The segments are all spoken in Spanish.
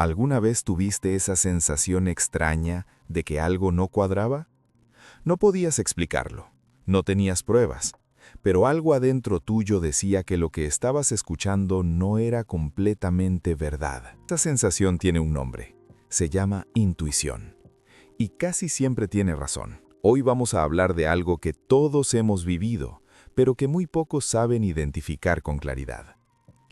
¿Alguna vez tuviste esa sensación extraña de que algo no cuadraba? No podías explicarlo, no tenías pruebas, pero algo adentro tuyo decía que lo que estabas escuchando no era completamente verdad. Esta sensación tiene un nombre, se llama intuición, y casi siempre tiene razón. Hoy vamos a hablar de algo que todos hemos vivido, pero que muy pocos saben identificar con claridad.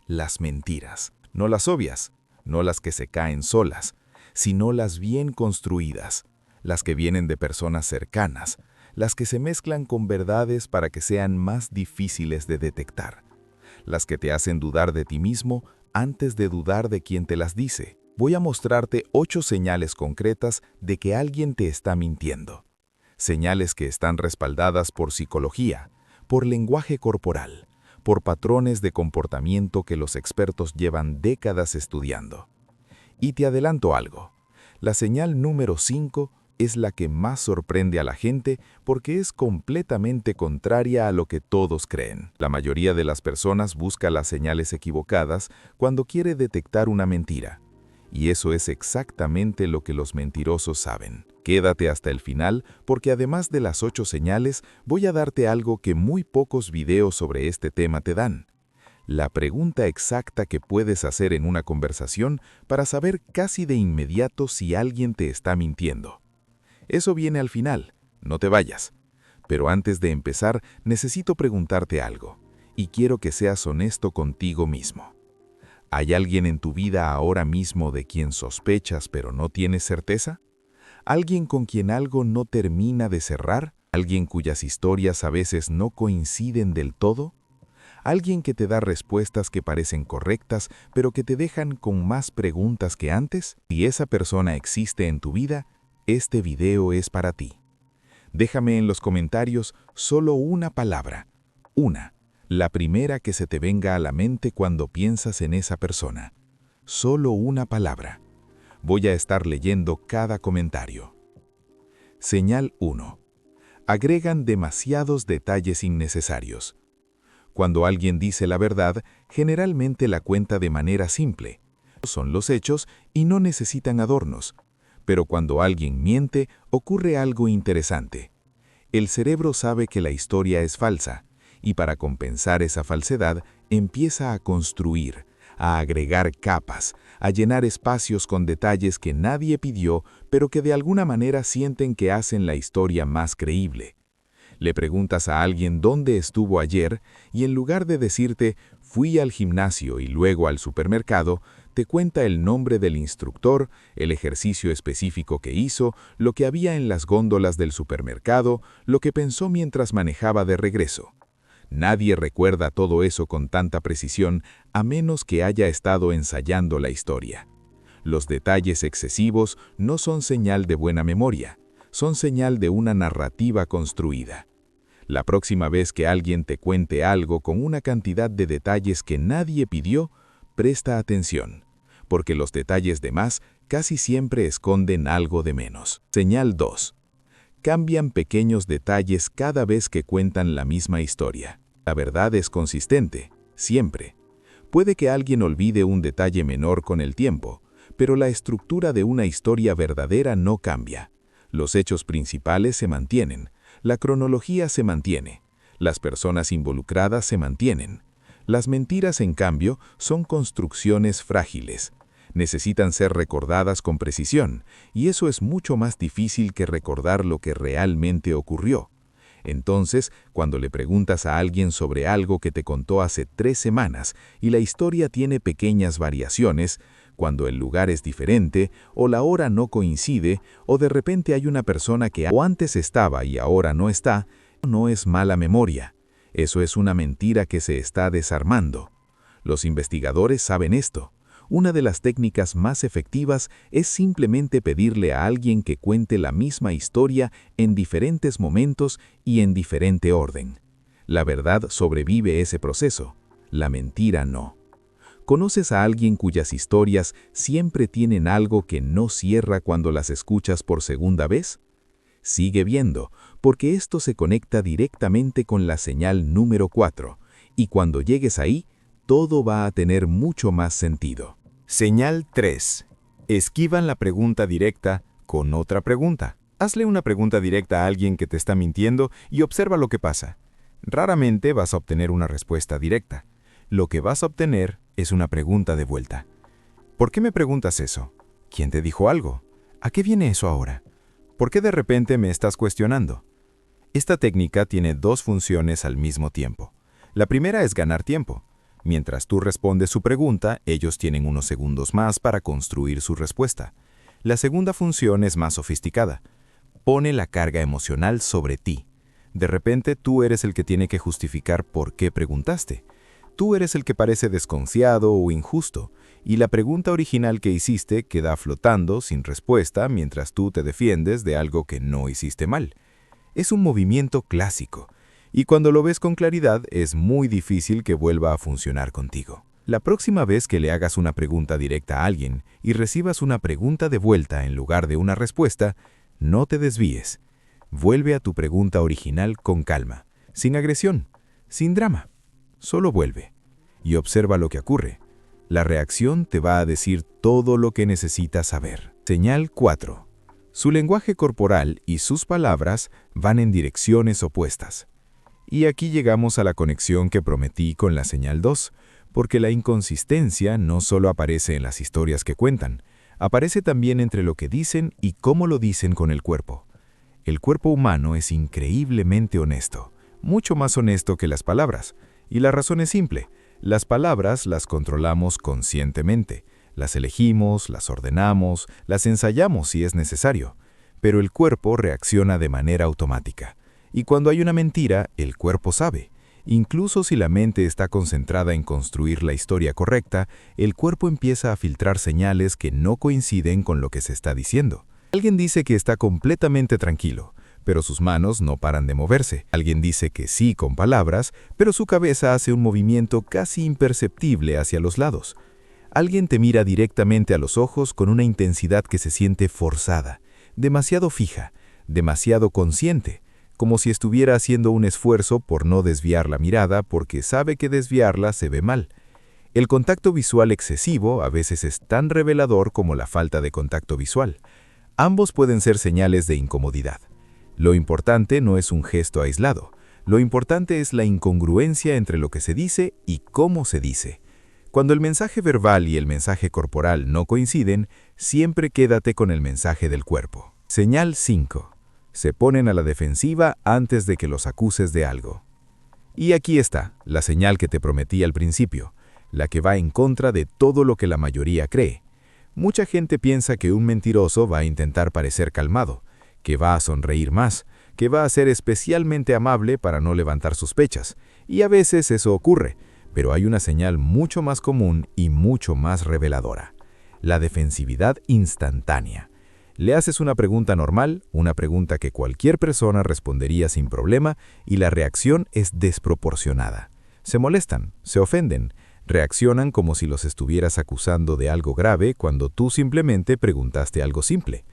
Las mentiras, no las obvias, no las que se caen solas, sino las bien construidas, las que vienen de personas cercanas, las que se mezclan con verdades para que sean más difíciles de detectar, las que te hacen dudar de ti mismo antes de dudar de quien te las dice. Voy a mostrarte 8 señales concretas de que alguien te está mintiendo. Señales que están respaldadas por psicología, por lenguaje corporal, por patrones de comportamiento que los expertos llevan décadas estudiando. Y te adelanto algo, la señal número 5 es la que más sorprende a la gente porque es completamente contraria a lo que todos creen. La mayoría de las personas busca las señales equivocadas cuando quiere detectar una mentira. Y eso es exactamente lo que los mentirosos saben. Quédate hasta el final porque además de las 8 señales, voy a darte algo que muy pocos videos sobre este tema te dan. La pregunta exacta que puedes hacer en una conversación para saber casi de inmediato si alguien te está mintiendo. Eso viene al final, no te vayas. Pero antes de empezar, necesito preguntarte algo, y quiero que seas honesto contigo mismo. ¿Hay alguien en tu vida ahora mismo de quien sospechas pero no tienes certeza? ¿Alguien con quien algo no termina de cerrar? ¿Alguien cuyas historias a veces no coinciden del todo? ¿Alguien que te da respuestas que parecen correctas pero que te dejan con más preguntas que antes? Si esa persona existe en tu vida, este video es para ti. Déjame en los comentarios solo una palabra, una. La primera que se te venga a la mente cuando piensas en esa persona. Solo una palabra. Voy a estar leyendo cada comentario. Señal 1. Agregan demasiados detalles innecesarios. Cuando alguien dice la verdad, generalmente la cuenta de manera simple. Son los hechos y no necesitan adornos. Pero cuando alguien miente, ocurre algo interesante. El cerebro sabe que la historia es falsa, y para compensar esa falsedad, empieza a construir, a agregar capas, a llenar espacios con detalles que nadie pidió, pero que de alguna manera sienten que hacen la historia más creíble. Le preguntas a alguien dónde estuvo ayer, y en lugar de decirte, fui al gimnasio y luego al supermercado, te cuenta el nombre del instructor, el ejercicio específico que hizo, lo que había en las góndolas del supermercado, lo que pensó mientras manejaba de regreso. Nadie recuerda todo eso con tanta precisión a menos que haya estado ensayando la historia. Los detalles excesivos no son señal de buena memoria, son señal de una narrativa construida. La próxima vez que alguien te cuente algo con una cantidad de detalles que nadie pidió, presta atención, porque los detalles de más casi siempre esconden algo de menos. Señal 2. Cambian pequeños detalles cada vez que cuentan la misma historia. La verdad es consistente, siempre. Puede que alguien olvide un detalle menor con el tiempo, pero la estructura de una historia verdadera no cambia. Los hechos principales se mantienen, la cronología se mantiene, las personas involucradas se mantienen. Las mentiras, en cambio, son construcciones frágiles. Necesitan ser recordadas con precisión, y eso es mucho más difícil que recordar lo que realmente ocurrió. Entonces, cuando le preguntas a alguien sobre algo que te contó hace 3 semanas y la historia tiene pequeñas variaciones, cuando el lugar es diferente, o la hora no coincide, o de repente hay una persona que antes estaba y ahora no está, no es mala memoria. Eso es una mentira que se está desarmando. Los investigadores saben esto. Una de las técnicas más efectivas es simplemente pedirle a alguien que cuente la misma historia en diferentes momentos y en diferente orden. La verdad sobrevive ese proceso, la mentira no. ¿Conoces a alguien cuyas historias siempre tienen algo que no cierra cuando las escuchas por segunda vez? Sigue viendo, porque esto se conecta directamente con la señal número 4, y cuando llegues ahí, todo va a tener mucho más sentido. Señal 3. Esquivan la pregunta directa con otra pregunta. Hazle una pregunta directa a alguien que te está mintiendo y observa lo que pasa. Raramente vas a obtener una respuesta directa. Lo que vas a obtener es una pregunta de vuelta. ¿Por qué me preguntas eso? ¿Quién te dijo algo? ¿A qué viene eso ahora? ¿Por qué de repente me estás cuestionando? Esta técnica tiene dos funciones al mismo tiempo. La primera es ganar tiempo. Mientras tú respondes su pregunta, ellos tienen unos segundos más para construir su respuesta. La segunda función es más sofisticada. Pone la carga emocional sobre ti. De repente tú eres el que tiene que justificar por qué preguntaste. Tú eres el que parece desconfiado o injusto, y la pregunta original que hiciste queda flotando sin respuesta mientras tú te defiendes de algo que no hiciste mal. Es un movimiento clásico, y cuando lo ves con claridad es muy difícil que vuelva a funcionar contigo. La próxima vez que le hagas una pregunta directa a alguien y recibas una pregunta de vuelta en lugar de una respuesta, no te desvíes. Vuelve a tu pregunta original con calma, sin agresión, sin drama. Solo vuelve y observa lo que ocurre. La reacción te va a decir todo lo que necesitas saber. Señal 4. Su lenguaje corporal y sus palabras van en direcciones opuestas. Y aquí llegamos a la conexión que prometí con la señal 2, porque la inconsistencia no solo aparece en las historias que cuentan, aparece también entre lo que dicen y cómo lo dicen con el cuerpo. El cuerpo humano es increíblemente honesto, mucho más honesto que las palabras. Y la razón es simple, las palabras las controlamos conscientemente, las elegimos, las ordenamos, las ensayamos si es necesario, pero el cuerpo reacciona de manera automática. Y cuando hay una mentira, el cuerpo sabe. Incluso si la mente está concentrada en construir la historia correcta, el cuerpo empieza a filtrar señales que no coinciden con lo que se está diciendo. Alguien dice que está completamente tranquilo, pero sus manos no paran de moverse. Alguien dice que sí con palabras, pero su cabeza hace un movimiento casi imperceptible hacia los lados. Alguien te mira directamente a los ojos con una intensidad que se siente forzada, demasiado fija, demasiado consciente, como si estuviera haciendo un esfuerzo por no desviar la mirada porque sabe que desviarla se ve mal. El contacto visual excesivo a veces es tan revelador como la falta de contacto visual. Ambos pueden ser señales de incomodidad. Lo importante no es un gesto aislado. Lo importante es la incongruencia entre lo que se dice y cómo se dice. Cuando el mensaje verbal y el mensaje corporal no coinciden, siempre quédate con el mensaje del cuerpo. Señal 5. Se ponen a la defensiva antes de que los acuses de algo. Y aquí está, la señal que te prometí al principio, la que va en contra de todo lo que la mayoría cree. Mucha gente piensa que un mentiroso va a intentar parecer calmado, que va a sonreír más, que va a ser especialmente amable para no levantar sospechas, y a veces eso ocurre, pero hay una señal mucho más común y mucho más reveladora: la defensividad instantánea. Le haces una pregunta normal, una pregunta que cualquier persona respondería sin problema, y la reacción es desproporcionada. Se molestan, se ofenden, reaccionan como si los estuvieras acusando de algo grave cuando tú simplemente preguntaste algo simple.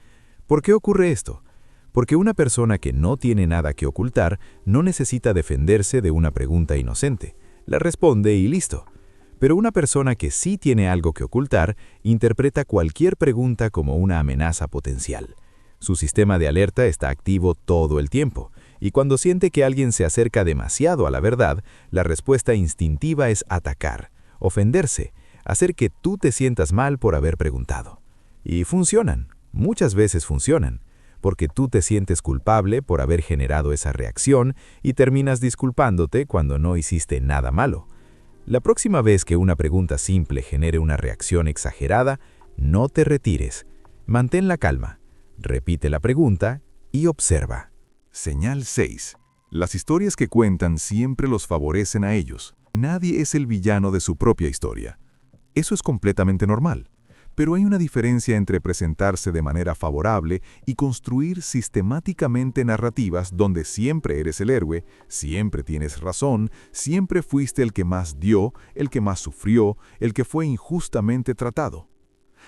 ¿Por qué ocurre esto? Porque una persona que no tiene nada que ocultar no necesita defenderse de una pregunta inocente. La responde y listo. Pero una persona que sí tiene algo que ocultar interpreta cualquier pregunta como una amenaza potencial. Su sistema de alerta está activo todo el tiempo, y cuando siente que alguien se acerca demasiado a la verdad, la respuesta instintiva es atacar, ofenderse, hacer que tú te sientas mal por haber preguntado. Y funcionan, muchas veces funcionan, porque tú te sientes culpable por haber generado esa reacción y terminas disculpándote cuando no hiciste nada malo. La próxima vez que una pregunta simple genere una reacción exagerada, no te retires. Mantén la calma, repite la pregunta y observa. Señal 6. Las historias que cuentan siempre los favorecen a ellos. Nadie es el villano de su propia historia. Eso es completamente normal. Pero hay una diferencia entre presentarse de manera favorable y construir sistemáticamente narrativas donde siempre eres el héroe, siempre tienes razón, siempre fuiste el que más dio, el que más sufrió, el que fue injustamente tratado.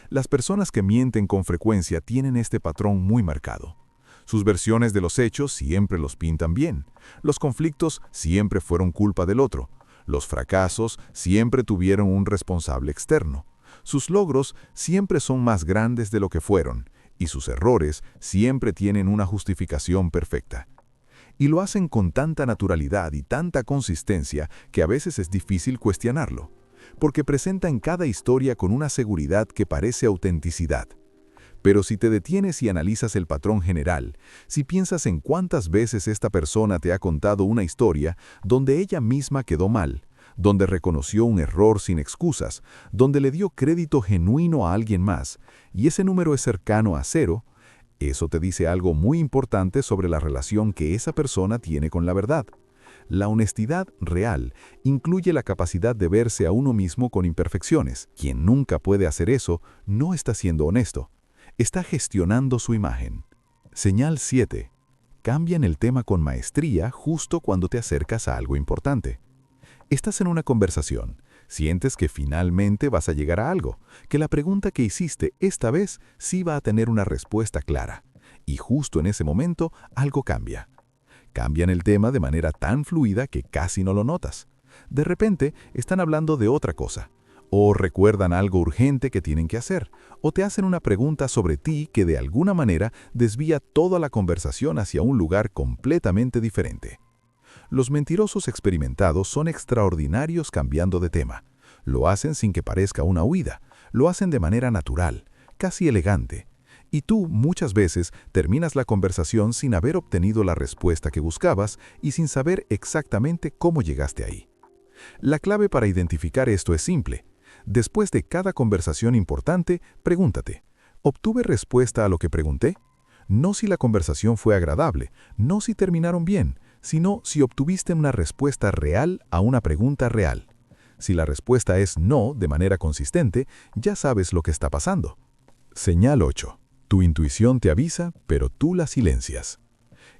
Las personas que mienten con frecuencia tienen este patrón muy marcado. Sus versiones de los hechos siempre los pintan bien. Los conflictos siempre fueron culpa del otro. Los fracasos siempre tuvieron un responsable externo. Sus logros siempre son más grandes de lo que fueron, y sus errores siempre tienen una justificación perfecta. Y lo hacen con tanta naturalidad y tanta consistencia que a veces es difícil cuestionarlo, porque presentan cada historia con una seguridad que parece autenticidad. Pero si te detienes y analizas el patrón general, si piensas en cuántas veces esta persona te ha contado una historia donde ella misma quedó mal, donde reconoció un error sin excusas, donde le dio crédito genuino a alguien más, y ese número es cercano a 0, eso te dice algo muy importante sobre la relación que esa persona tiene con la verdad. La honestidad real incluye la capacidad de verse a uno mismo con imperfecciones. Quien nunca puede hacer eso no está siendo honesto. Está gestionando su imagen. Señal 7. Cambian el tema con maestría justo cuando te acercas a algo importante. Estás en una conversación, sientes que finalmente vas a llegar a algo, que la pregunta que hiciste esta vez sí va a tener una respuesta clara. Y justo en ese momento algo cambia. Cambian el tema de manera tan fluida que casi no lo notas. De repente están hablando de otra cosa. O recuerdan algo urgente que tienen que hacer, o te hacen una pregunta sobre ti que de alguna manera desvía toda la conversación hacia un lugar completamente diferente. Los mentirosos experimentados son extraordinarios cambiando de tema. Lo hacen sin que parezca una huida, lo hacen de manera natural, casi elegante. Y tú, muchas veces, terminas la conversación sin haber obtenido la respuesta que buscabas y sin saber exactamente cómo llegaste ahí. La clave para identificar esto es simple. Después de cada conversación importante, pregúntate, ¿obtuve respuesta a lo que pregunté? No si la conversación fue agradable, no si terminaron bien, sino si obtuviste una respuesta real a una pregunta real. Si la respuesta es no de manera consistente, ya sabes lo que está pasando. Señal 8. Tu intuición te avisa, pero tú la silencias.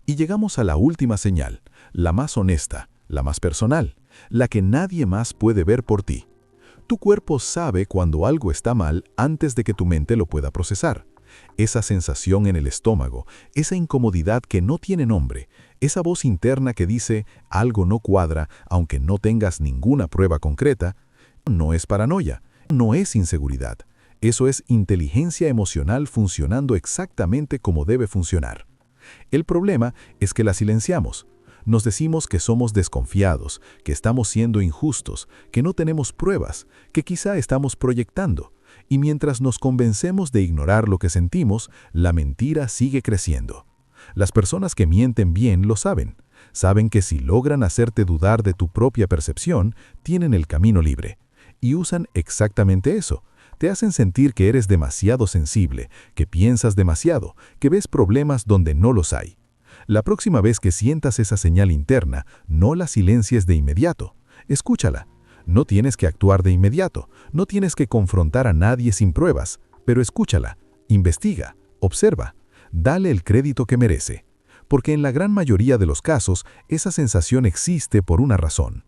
Y llegamos a la última señal, la más honesta, la más personal, la que nadie más puede ver por ti. Tu cuerpo sabe cuando algo está mal antes de que tu mente lo pueda procesar. Esa sensación en el estómago, esa incomodidad que no tiene nombre, esa voz interna que dice algo no cuadra aunque no tengas ninguna prueba concreta, no es paranoia, no es inseguridad. Eso es inteligencia emocional funcionando exactamente como debe funcionar. El problema es que la silenciamos. Nos decimos que somos desconfiados, que estamos siendo injustos, que no tenemos pruebas, que quizá estamos proyectando. Y mientras nos convencemos de ignorar lo que sentimos, la mentira sigue creciendo. Las personas que mienten bien lo saben. Saben que si logran hacerte dudar de tu propia percepción, tienen el camino libre. Y usan exactamente eso. Te hacen sentir que eres demasiado sensible, que piensas demasiado, que ves problemas donde no los hay. La próxima vez que sientas esa señal interna, no la silencies de inmediato. Escúchala. No tienes que actuar de inmediato, no tienes que confrontar a nadie sin pruebas, pero escúchala, investiga, observa, dale el crédito que merece. Porque en la gran mayoría de los casos, esa sensación existe por una razón.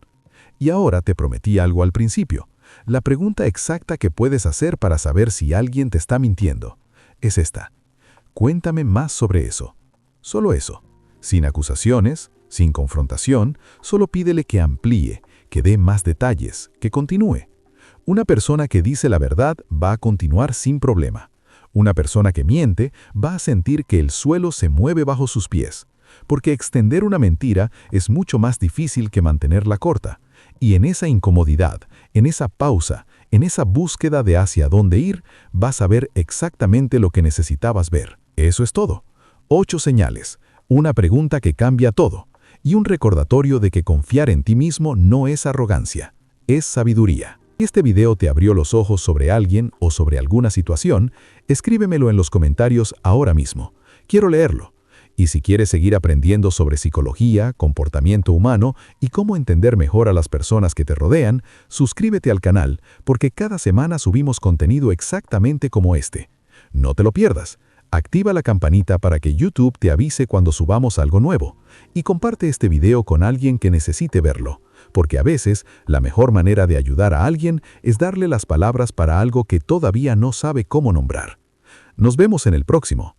Y ahora te prometí algo al principio. La pregunta exacta que puedes hacer para saber si alguien te está mintiendo es esta. Cuéntame más sobre eso. Solo eso. Sin acusaciones, sin confrontación, solo pídele que amplíe, que dé más detalles, que continúe. Una persona que dice la verdad va a continuar sin problema. Una persona que miente va a sentir que el suelo se mueve bajo sus pies, porque extender una mentira es mucho más difícil que mantenerla corta. Y en esa incomodidad, en esa pausa, en esa búsqueda de hacia dónde ir, vas a ver exactamente lo que necesitabas ver. Eso es todo. 8 señales, una pregunta que cambia todo, y un recordatorio de que confiar en ti mismo no es arrogancia, es sabiduría. Si este video te abrió los ojos sobre alguien o sobre alguna situación, escríbemelo en los comentarios ahora mismo. Quiero leerlo. Y si quieres seguir aprendiendo sobre psicología, comportamiento humano y cómo entender mejor a las personas que te rodean, suscríbete al canal, porque cada semana subimos contenido exactamente como este. No te lo pierdas. Activa la campanita para que YouTube te avise cuando subamos algo nuevo. Y comparte este video con alguien que necesite verlo, porque a veces la mejor manera de ayudar a alguien es darle las palabras para algo que todavía no sabe cómo nombrar. Nos vemos en el próximo.